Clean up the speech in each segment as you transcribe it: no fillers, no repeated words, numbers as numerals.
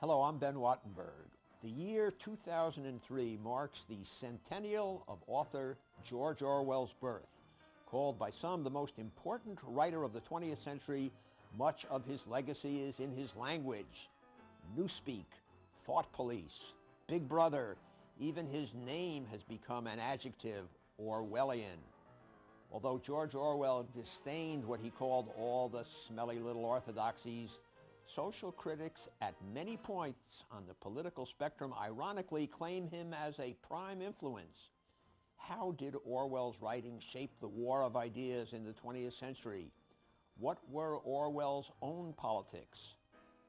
Hello, I'm Ben Wattenberg. The year 2003 marks the centennial of author George Orwell's birth. Called by some the most important writer of the 20th century, much of his legacy is in his language. Newspeak, thought police, Big Brother, even his name has become an adjective, Orwellian. Although George Orwell disdained what he called all the smelly little orthodoxies, social critics at many points on the political spectrum ironically claim him as a prime influence. How did Orwell's writings shape the war of ideas in the 20th century? What were Orwell's own politics?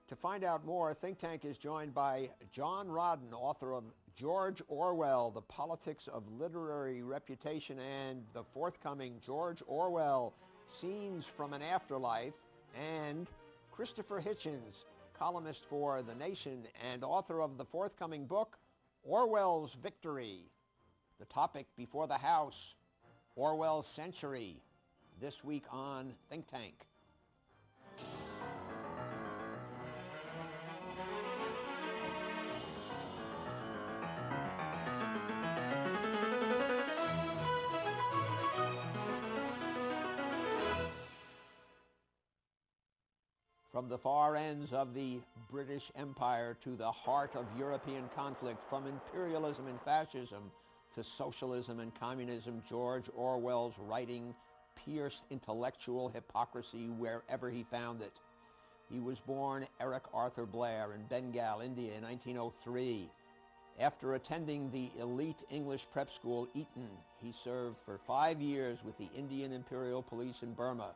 To find out more, Think Tank is joined by John Rodden, author of George Orwell, The Politics of Literary Reputation, and the forthcoming George Orwell, Scenes from an Afterlife, and Christopher Hitchens, columnist for The Nation and author of the forthcoming book, Orwell's Victory. The topic before the House, Orwell's Century, this week on Think Tank. From the far ends of the British Empire to the heart of European conflict, from imperialism and fascism to socialism and communism, George Orwell's writing pierced intellectual hypocrisy wherever he found it. He was born Eric Arthur Blair in Bengal, India in 1903. After attending the elite English prep school Eton, he served for 5 years with the Indian Imperial Police in Burma.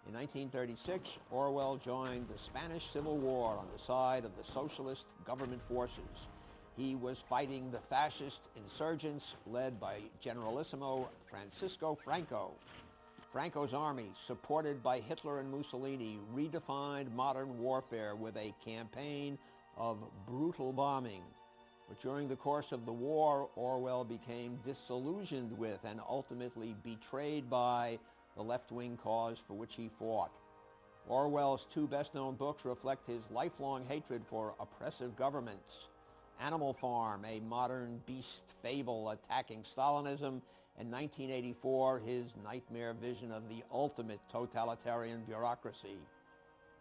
In 1936, Orwell joined the Spanish Civil War on the side of the socialist government forces. He was fighting the fascist insurgents led by Generalissimo Francisco Franco. Franco's army, supported by Hitler and Mussolini, redefined modern warfare with a campaign of brutal bombing. But during the course of the war, Orwell became disillusioned with and ultimately betrayed by the left-wing cause for which he fought. Orwell's two best-known books reflect his lifelong hatred for oppressive governments. Animal Farm, a modern beast fable attacking Stalinism, and 1984, his nightmare vision of the ultimate totalitarian bureaucracy.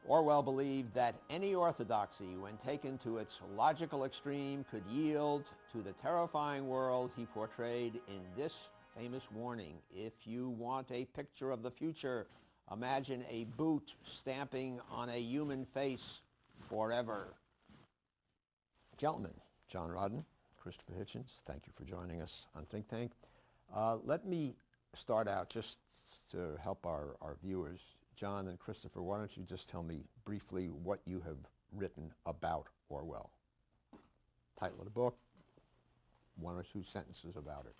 Orwell believed that any orthodoxy, when taken to its logical extreme, could yield to the terrifying world he portrayed in this famous warning: if you want a picture of the future, imagine a boot stamping on a human face forever. Gentlemen, John Rodden, Christopher Hitchens, thank you for joining us on Think Tank. Let me start out just to help our viewers. John and Christopher, why don't you just tell me briefly what you have written about Orwell? Title of the book, one or two sentences about it.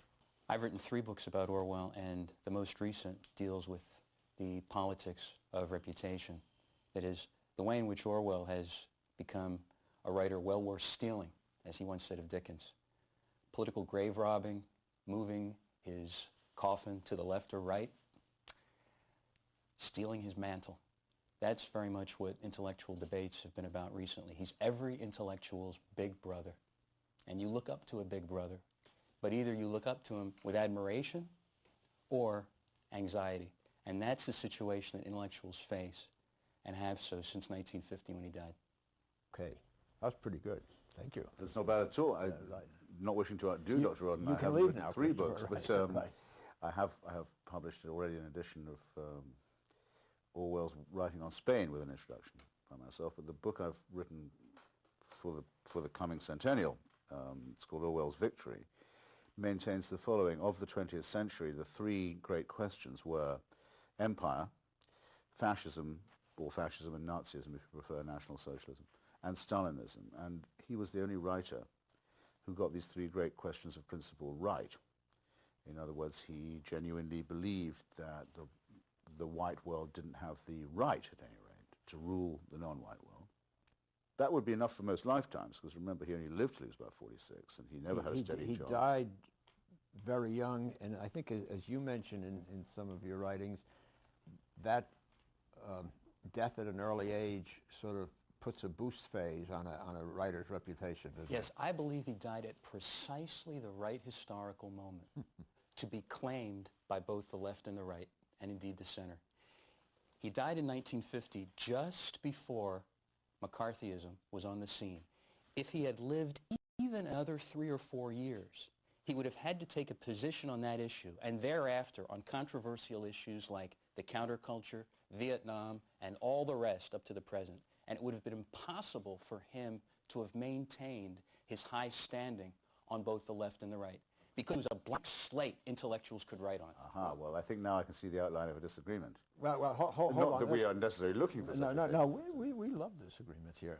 I've written 3 books about Orwell, and the most recent deals with the politics of reputation. That is, the way in which Orwell has become a writer well worth stealing, as he once said of Dickens. Political grave robbing, moving his coffin to the left or right, stealing his mantle. That's very much what intellectual debates have been about recently. He's every intellectual's big brother. And you look up to a big brother, but either you look up to him with admiration or anxiety. And that's the situation that intellectuals face and have so since 1950 when he died. Okay, that was pretty good. Thank you. That's not bad at all. I'm not wishing to outdo Dr. Rodden. You I can have leave written now, 3 books, Christopher. but Right. I have published already an edition of Orwell's Writing on Spain with an introduction by myself. But the book I've written for the coming centennial, it's called Orwell's Victory, maintains the following. Of the 20th century, the 3 great questions were empire, fascism, or fascism and Nazism, if you prefer, National Socialism, and Stalinism. And he was the only writer who got these 3 great questions of principle right. In other words, he genuinely believed that the white world didn't have the right, at any rate, to rule the non-white world. That would be enough for most lifetimes, because remember, he only lived till he was about 46, and he never had a steady job. He died very young, and I think, as you mentioned in some of your writings, that death at an early age sort of puts a boost phase on a writer's reputation, doesn't Yes, I believe he died at precisely the right historical moment to be claimed by both the left and the right, and indeed the center. He died in 1950, just before McCarthyism was on the scene. If he had lived even another 3 or 4 years, he would have had to take a position on that issue, and thereafter on controversial issues like the counterculture, Vietnam, and all the rest up to the present. And it would have been impossible for him to have maintained his high standing on both the left and the right, because it was a blank slate intellectuals could write on. Aha, well, I think now I can see the outline of a disagreement. Well, hold Not on. that we are necessarily looking for such a thing. No, we love disagreements here.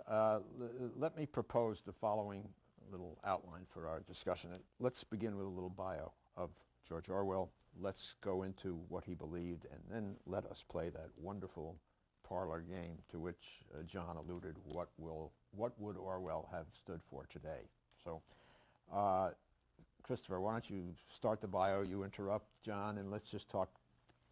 Let me propose the following little outline for our discussion. Let's begin with a little bio of George Orwell. Let's go into what he believed, and then let us play that wonderful parlor game to which John alluded. What would Orwell have stood for today? So, Christopher, why don't you start the bio? You interrupt John, and let's just talk.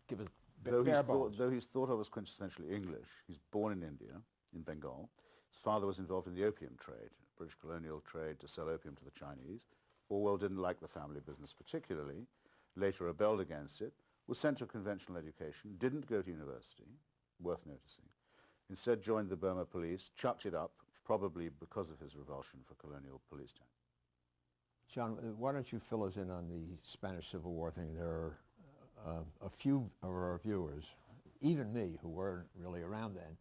Give us bare bones. Though he's thought of as quintessentially English, he's born in India, in Bengal. His father was involved in the opium trade, British colonial trade to sell opium to the Chinese. Orwell didn't like the family business particularly, later rebelled against it, was sent to a conventional education, didn't go to university, worth noticing. Instead joined the Burma police, chucked it up, probably because of his revulsion for colonial police time. John, why don't you fill us in on the Spanish Civil War thing? There are a few of our viewers, even me, who weren't really around then,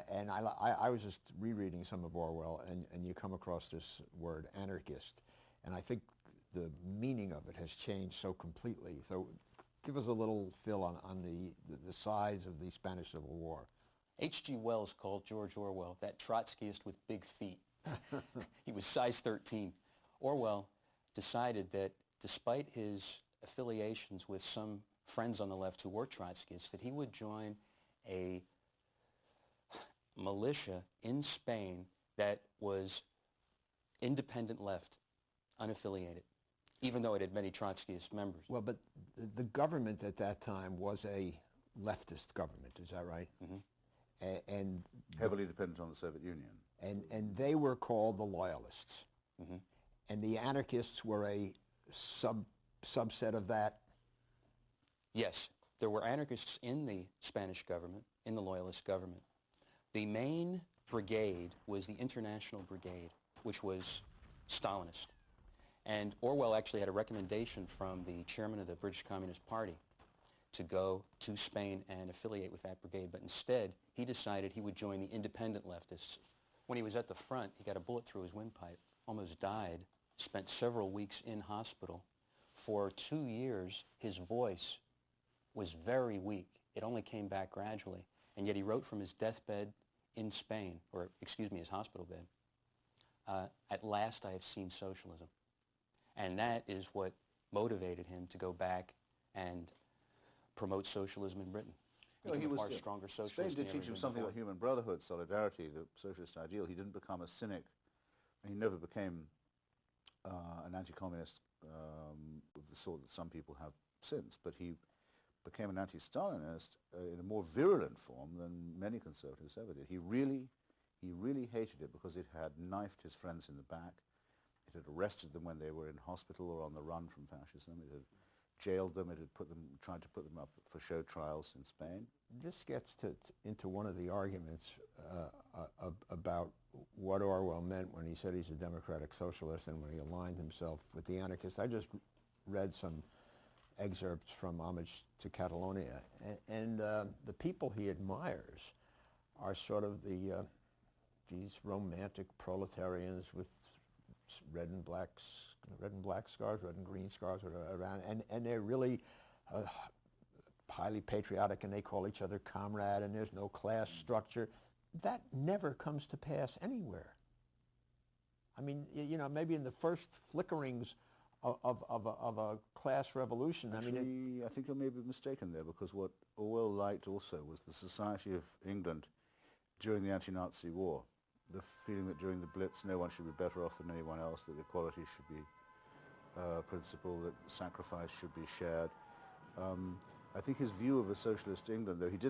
and I was just rereading some of Orwell, and you come across this word anarchist, and I think the meaning of it has changed so completely. So give us a little fill on the size of the Spanish Civil War. H.G. Wells called George Orwell that Trotskyist with big feet. He was size 13. Orwell decided that despite his affiliations with some friends on the left who were Trotskyists, that he would join a militia in Spain that was independent left, unaffiliated, even though it had many Trotskyist members. Well, but the government at that time was a leftist government, is that right? Mm-hmm. And Heavily dependent on the Soviet Union. and they were called the Loyalists. Mm-hmm. And the anarchists were a subset of that? Yes, there were anarchists in the Spanish government, in the Loyalist government. The main brigade was the International Brigade, which was Stalinist. And Orwell actually had a recommendation from the chairman of the British Communist Party to go to Spain and affiliate with that brigade, but instead he decided he would join the independent leftists. When he was at the front, he got a bullet through his windpipe, almost died, spent several weeks in hospital. For 2 years, his voice was very weak. It only came back gradually, and yet he wrote from his deathbed in Spain, or excuse me, his hospital bed, "At last I have seen socialism." And that is what motivated him to go back and promote socialism in Britain. He was a far stronger socialist. Spain than did he teach ever him been something before. about human brotherhood, solidarity, the socialist ideal. He didn't become a cynic, and he never became an anti-communist of the sort that some people have since, but he became an anti-Stalinist in a more virulent form than many conservatives ever did. He really hated it because it had knifed his friends in the back. It had arrested them when they were in hospital or on the run from fascism. It had jailed them. It had tried to put them up for show trials in Spain. This gets into one of the arguments about what Orwell meant when he said he's a democratic socialist and when he aligned himself with the anarchists. I just read some excerpts from Homage to Catalonia, and the people he admires are sort of these romantic proletarians with red and black scars, red and green scars around, and they're really highly patriotic, and they call each other comrade, and there's no class structure. That never comes to pass anywhere. I mean, you know, maybe in the first flickerings of a class revolution. Actually, I think you may be mistaken there, because what Orwell liked also was the society of England during the anti-Nazi war. The feeling that during the Blitz no one should be better off than anyone else, that equality should be a principle, that sacrifice should be shared. I think his view of a socialist England, though he did